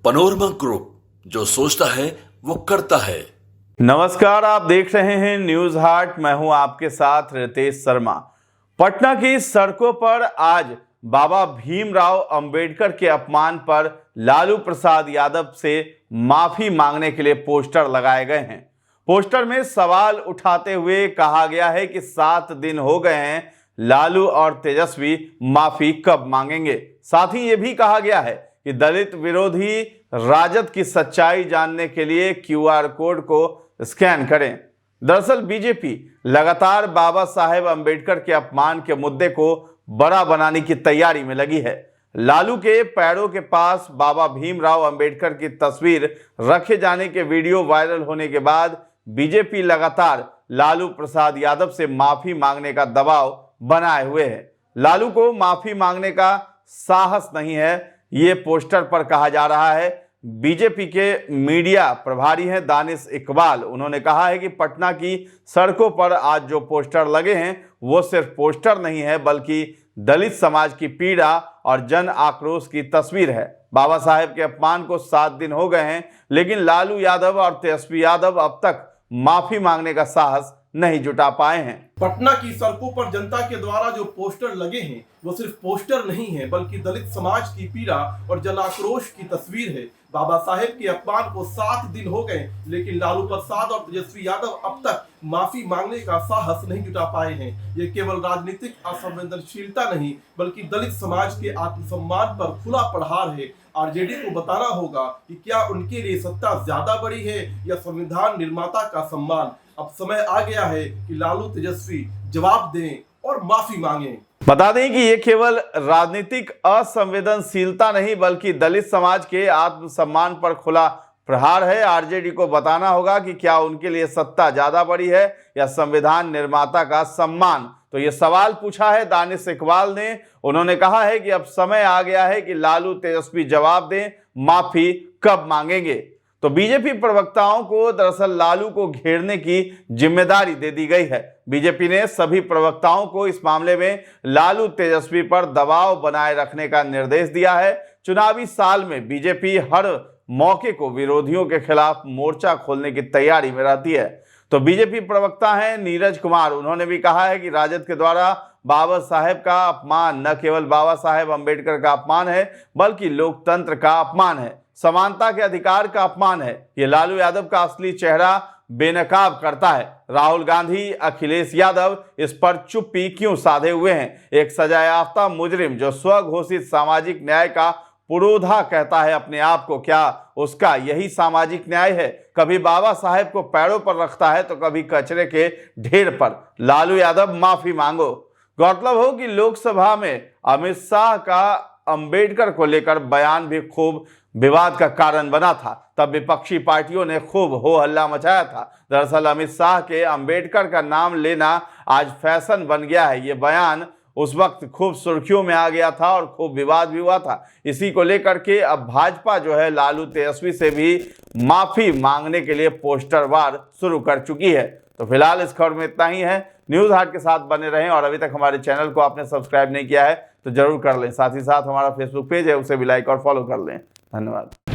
Panorama group, जो सोचता है वो करता है। नमस्कार, आप देख रहे हैं न्यूज हाट। मैं हूं आपके साथ रितेश शर्मा। पटना की सड़कों पर आज बाबा भीमराव अंबेडकर के अपमान पर लालू प्रसाद यादव से माफी मांगने के लिए पोस्टर लगाए गए हैं। पोस्टर में सवाल उठाते हुए कहा गया है कि 7 दिन हो गए हैं, लालू और तेजस्वी माफी कब मांगेंगे। साथ ही ये भी कहा गया है कि दलित विरोधी राजद की सच्चाई जानने के लिए QR कोड को स्कैन करें। दरअसल बीजेपी लगातार बाबा साहेब अंबेडकर के अपमान के मुद्दे को बड़ा बनाने की तैयारी में लगी है। लालू के पैरों के पास बाबा भीमराव अंबेडकर की तस्वीर रखे जाने के वीडियो वायरल होने के बाद बीजेपी लगातार लालू प्रसाद यादव से माफी मांगने का दबाव बनाए हुए है। लालू को माफी मांगने का साहस नहीं है, ये पोस्टर पर कहा जा रहा है। बीजेपी के मीडिया प्रभारी हैं दानिश इकबाल। उन्होंने कहा है कि पटना की सड़कों पर आज जो पोस्टर लगे हैं वो सिर्फ पोस्टर नहीं है, बल्कि दलित समाज की पीड़ा और जन आक्रोश की तस्वीर है। बाबा साहेब के अपमान को 7 दिन हो गए हैं, लेकिन लालू यादव और तेजस्वी यादव अब तक माफी मांगने का साहस नहीं जुटा पाए हैं। पटना की सड़कों पर जनता के द्वारा जो पोस्टर लगे हैं वो सिर्फ पोस्टर नहीं है, बल्कि दलित समाज की पीड़ा और जन आक्रोश की तस्वीर है। बाबा साहेब के अपमान को 7 दिन हो गए, लेकिन लालू प्रसाद और तेजस्वी यादव अब तक माफी मांगने का साहस नहीं जुटा पाए हैं। ये केवल राजनीतिक असंवेदनशीलता नहीं, बल्कि दलित समाज के आत्मसम्मान पर खुला प्रहार है। आरजेडी को बताना होगा कि क्या उनके लिए सत्ता ज्यादा बड़ी है या संविधान निर्माता का सम्मान। अब समय आ गया है कि लालू तेजस्वी जवाब दें और माफी मांगें। बता दें कि ये केवल राजनीतिक असंवेदनशीलता नहीं, बल्कि दलित समाज के आत्मसम्मान पर खुला प्रहार है। आरजेडी को बताना होगा कि क्या उनके लिए सत्ता ज्यादा बड़ी है या संविधान निर्माता का सम्मान। तो ये सवाल पूछा है दानिश इकबाल ने। उन्होंने कहा है कि अब समय आ गया है कि लालू तेजस्वी जवाब दें, माफी कब मांगेंगे। तो बीजेपी प्रवक्ताओं को दरअसल लालू को घेरने की जिम्मेदारी दे दी गई है। बीजेपी ने सभी प्रवक्ताओं को इस मामले में लालू तेजस्वी पर दबाव बनाए रखने का निर्देश दिया है। चुनावी साल में बीजेपी हर मौके को विरोधियों के खिलाफ मोर्चा खोलने की तैयारी में रहती है। तो बीजेपी प्रवक्ता हैं नीरज कुमार। उन्होंने भी कहा है कि राजद के द्वारा बाबा साहेब का अपमान न केवल बाबा साहेब अंबेडकर का अपमान है, बल्कि लोकतंत्र का अपमान है, समानता के अधिकार का अपमान है। ये लालू यादव का असली चेहरा बेनकाब करता है। राहुल गांधी, अखिलेश यादव इस पर चुप्पी क्यों साधे हुए हैं? एक सजायाफ्ता मुजरिम जो स्वघोषित सामाजिक न्याय का पुरोधा कहता है अपने आप को, क्या उसका यही सामाजिक न्याय है? कभी बाबा साहेब को पैरों पर रखता है तो कभी कचरे के ढेर पर। लालू यादव माफी मांगो। गौरतलब हो कि लोकसभा में अमित शाह का अंबेडकर को लेकर बयान भी खूब विवाद का कारण बना था। तब विपक्षी पार्टियों ने खूब हो हल्ला मचाया था। दरअसल अमित शाह के अंबेडकर का नाम लेना आज फैशन बन गया है। ये बयान उस वक्त खूब सुर्खियों में आ गया था और खूब विवाद भी हुआ था। इसी को लेकर के अब भाजपा जो है लालू तेजस्वी से भी माफी मांगने के लिए पोस्टर वार शुरू कर चुकी है। तो फिलहाल इस खबर में इतना ही है। न्यूज हाट के साथ बने रहें और अभी तक हमारे चैनल को आपने सब्सक्राइब नहीं किया है तो जरूर कर लें। साथ ही साथ हमारा फेसबुक पेज है, उसे भी लाइक और फॉलो कर लें। धन्यवाद।